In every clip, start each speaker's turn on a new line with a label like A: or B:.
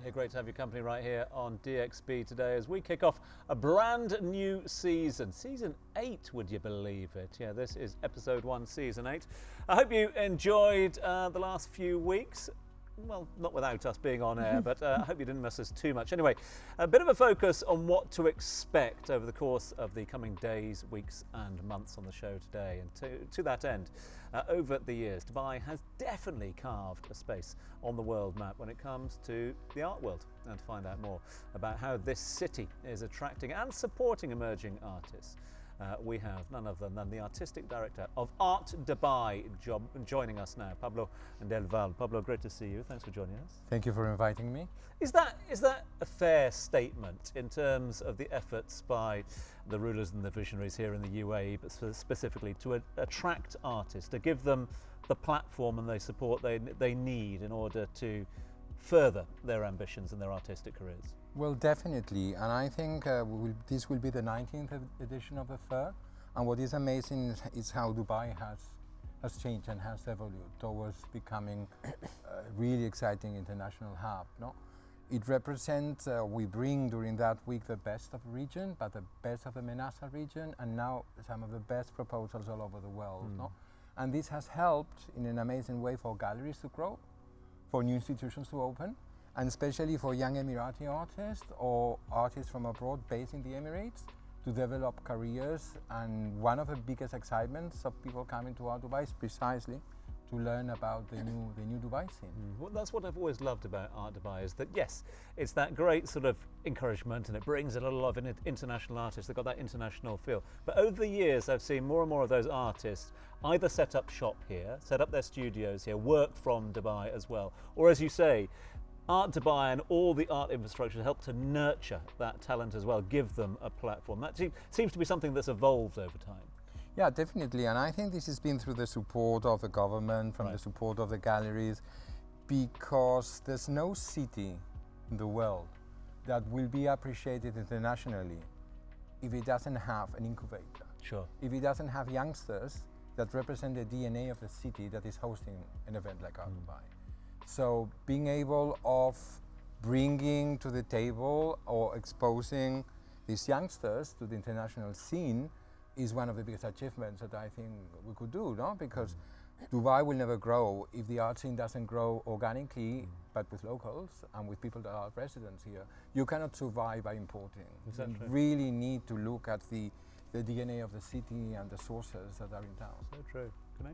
A: Hey, great to have your company right here on DXB today as we kick off a brand new season. Season 8, would you believe it? Yeah, this is episode 1, season 8. I hope you enjoyed the last few weeks. Well, not without us being on air, but I hope you didn't miss us too much. Anyway, a bit of a focus on what to expect over the course of the coming days, weeks and months on the show today. And to that end, over the years, Dubai has definitely carved a space on the world map when it comes to the art world. And to find out more about how this city is attracting and supporting emerging artists, we have none other than the artistic director of Art Dubai joining us now, Pablo del Val. Pablo, great to see you. Thanks for joining us.
B: Thank you for inviting me.
A: Is that a fair statement in terms of the efforts by the rulers and the visionaries here in the UAE, but specifically to attract artists, to give them the platform and the support they need in order to further their ambitions and their artistic careers?
B: Well, definitely, and I think this will be the 19th edition of the fair, and what is amazing is how Dubai has changed and has evolved towards becoming a really exciting international hub. No? It represents, we bring during that week the best of the region, but the best of the MENASA region, and now some of the best proposals all over the world. No? And this has helped in an amazing way for galleries to grow, for new institutions to open, and especially for young Emirati artists or artists from abroad based in the Emirates to develop careers. And one of the biggest excitements of people coming to Art Dubai is precisely to learn about the new Dubai scene.
A: Well, that's what I've always loved about Art Dubai, is that yes, it's that great sort of encouragement and it brings in a lot of international artists. They've got that international feel. But over the years, I've seen more and more of those artists either set up shop here, set up their studios here, work from Dubai as well, or as you say, Art Dubai and all the art infrastructure help to nurture that talent as well, give them a platform. That seems to be something that's evolved over time.
B: Yeah, definitely, and I think this has been through the support of the government, from the support of the galleries, because there's no city in the world that will be appreciated internationally if it doesn't have an incubator.
A: Sure.
B: If it doesn't have youngsters that represent the DNA of the city that is hosting an event like Art Dubai. So being able of bringing to the table or exposing these youngsters to the international scene is one of the biggest achievements that I think we could do, no? Because Dubai will never grow if the art scene doesn't grow organically, but with locals and with people that are residents here. You cannot survive by importing.
A: Exactly.
B: You really need to look at the DNA of the city and the sources that are in town.
A: So true. Can I?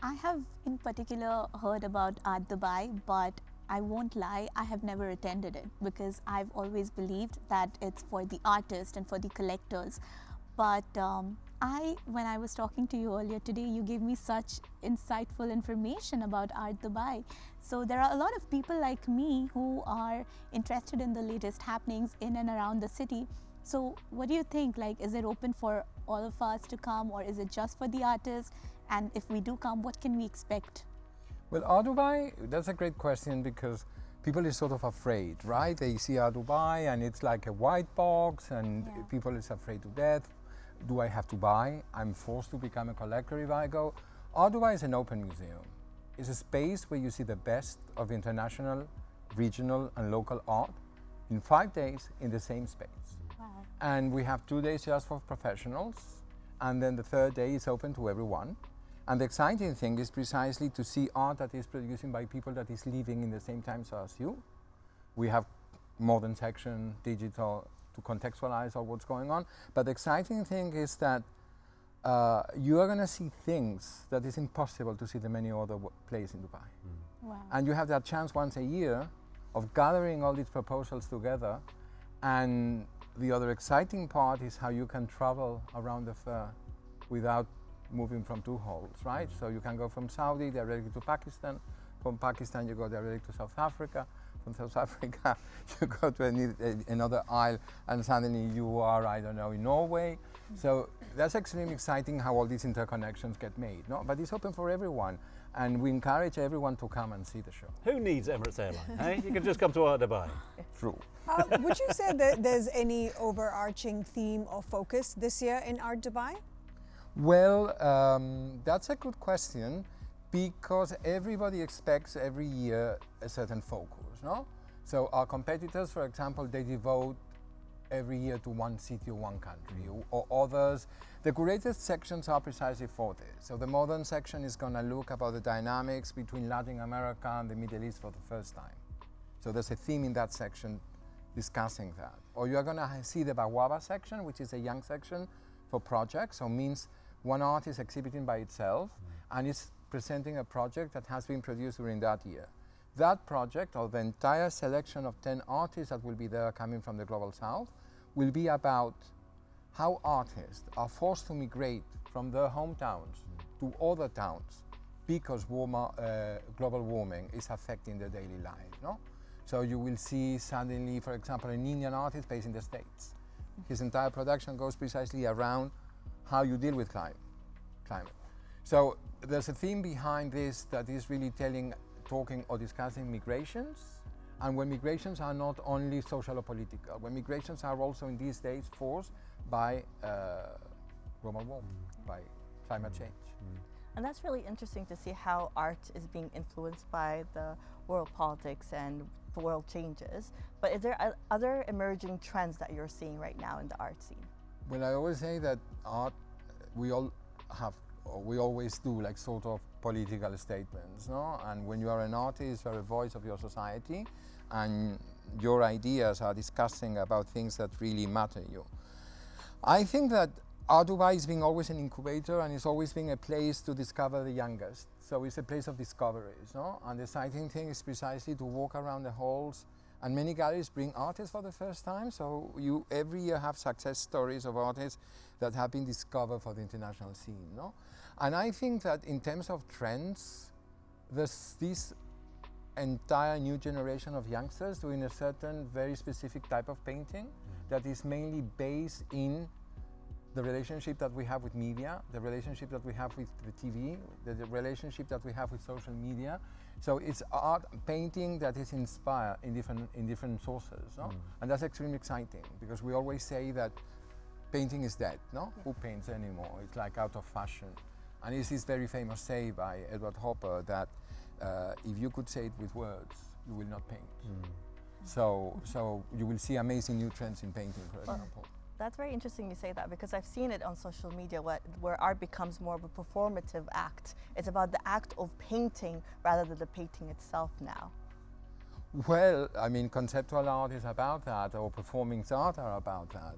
C: I have in particular heard about Art Dubai, but I won't lie, I have never attended it because I've always believed that it's for the artists and for the collectors. But when I was talking to you earlier today, you gave me such insightful information about Art Dubai. So there are a lot of people like me who are interested in the latest happenings in and around the city. So what do you think? Like, is it open for all of us to come, or is it just for the artists? And if we do come, what can we expect?
B: Well, Art Dubai, that's a great question because people are sort of afraid, right? They see Art Dubai and it's like a white box and people is afraid to death. Do I have to buy? I'm forced to become a collector if I go. Art Dubai is an open museum. It's a space where you see the best of international, regional and local art in 5 days in the same space.
C: Wow.
B: And we have 2 days just for professionals, and then the third day is open to everyone. And the exciting thing is precisely to see art that is produced by people that is living in the same times as you. We have modern section, digital, to contextualize all what's going on. But the exciting thing is that you are going to see things that is impossible to see in many other places in Dubai.
C: Wow.
B: And you have that chance once a year of gathering all these proposals together. And the other exciting part is how you can travel around the fair without moving from 2 halls, right? So you can go from Saudi directly to Pakistan. From Pakistan, you go directly to South Africa. From South Africa, you go to another isle, and suddenly you are, I don't know, in Norway. So that's extremely exciting how all these interconnections get made, no? But it's open for everyone, and we encourage everyone to come and see the show.
A: Who needs Emirates Airline? Hey, you can just come to Art Dubai.
B: True.
D: Would you say that there's any overarching theme or focus this year in Art Dubai?
B: Well, that's a good question because everybody expects every year a certain focus, no? So our competitors, for example, they devote every year to one city or one country, or others. The curated sections are precisely for this. So the modern section is going to look about the dynamics between Latin America and the Middle East for the first time. So there's a theme in that section discussing that. Or you are going to see the Bawaba section, which is a young section for projects, so means one artist exhibiting by itself and is presenting a project that has been produced during that year. That project, or the entire selection of 10 artists that will be there coming from the Global South, will be about how artists are forced to migrate from their hometowns to other towns because global warming is affecting their daily life. No? So you will see suddenly, for example, an Indian artist based in the States. His entire production goes precisely around how you deal with climate. So there's a theme behind this that is really talking or discussing migrations, and when migrations are not only social or political, when migrations are also in these days forced by global warming, by climate change.
E: And that's really interesting to see how art is being influenced by the world politics and the world changes. But is there other emerging trends that you're seeing right now in the art scene?
B: Well, I always say that art, we always do like sort of political statements, no? And when you are an artist, you are a voice of your society, and your ideas are discussing about things that really matter to you. I think that Art Dubai is being always an incubator, and it's always been a place to discover the youngest. So it's a place of discoveries, no? And the exciting thing is precisely to walk around the halls, and many galleries bring artists for the first time. So you every year have success stories of artists that have been discovered for the international scene, no? And I think that in terms of trends, there's this entire new generation of youngsters doing a certain very specific type of painting that is mainly based in the relationship that we have with media, the relationship that we have with the TV, the relationship that we have with social media. So it's art painting that is inspired in different sources, no? And that's extremely exciting, because we always say that painting is dead, no? Who paints anymore? It's like out of fashion. And it's this very famous say by Edward Hopper that if you could say it with words, you will not paint. So you will see amazing new trends in painting, for example.
E: That's very interesting you say that, because I've seen it on social media where art becomes more of a performative act. It's about the act of painting rather than the painting itself now.
B: Well, I mean, conceptual art is about that, or performing art are about that.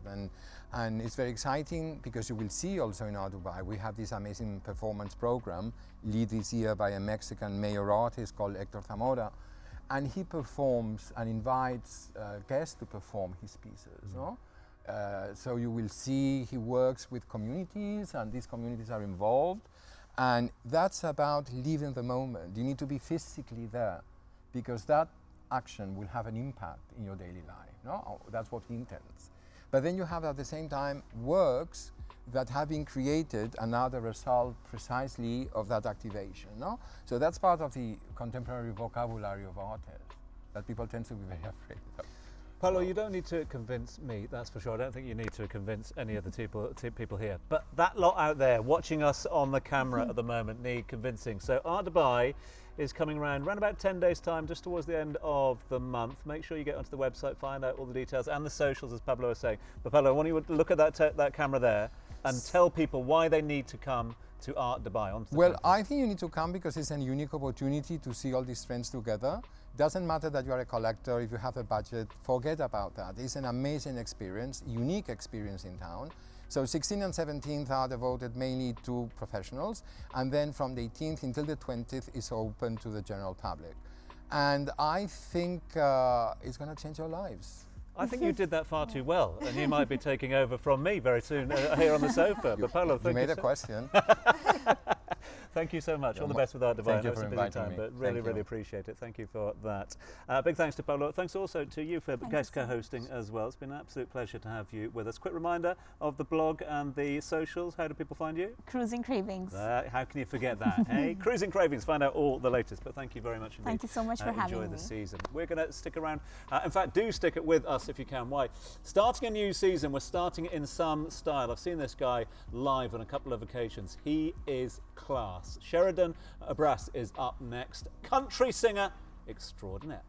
B: And it's very exciting, because you will see also in Art Dubai, we have this amazing performance program, led this year by a Mexican mayor artist called Hector Zamora. And he performs and invites guests to perform his pieces, no? So you will see he works with communities, and these communities are involved. And that's about living the moment. You need to be physically there, because that action will have an impact in your daily life, no? That's what he intends. But then you have at the same time works that have been created and are the result precisely of that activation, no? So that's part of the contemporary vocabulary of artists that people tend to be very afraid of.
A: Pablo, you don't need to convince me, that's for sure. I don't think you need to convince any of the people here. But that lot out there watching us on the camera at the moment need convincing. So Art Dubai is coming around about 10 days' time, just towards the end of the month. Make sure you get onto the website, find out all the details, and the socials, as Pablo was saying. But Pablo, I want you to look at that camera there and tell people why they need to come to Art Dubai.
B: Well, I think you need to come because it's a unique opportunity to see all these trends together. Doesn't matter that you are a collector, if you have a budget, forget about that. It's an amazing experience, unique experience in town. So 16th and 17th are devoted mainly to professionals, and then from the 18th until the 20th is open to the general public. And I think it's going to change your lives.
A: I think you did that far too well, and you might be taking over from me very soon here on the sofa. But Pablo, thank you.
B: You made a question.
A: Thank you so much. All the best with Art Dubai.
B: Thank you for inviting me.
A: But really appreciate it. Thank you for that. Big thanks to Pablo. Thanks also to you for guest co-hosting as well. It's been an absolute pleasure to have you with us. Quick reminder of the blog and the socials. How do people find you?
C: Cruising Cravings.
A: How can you forget that? Hey, Cruising Cravings. Find out all the latest. But thank you very much indeed.
C: Thank you so much for having me.
A: Enjoy the season. We're going to stick around. In fact, do stick it with us if you can. Why? Starting a new season, we're starting it in some style. I've seen this guy live on a couple of occasions. He is class. Sheridan Abras is up next. Country singer extraordinaire.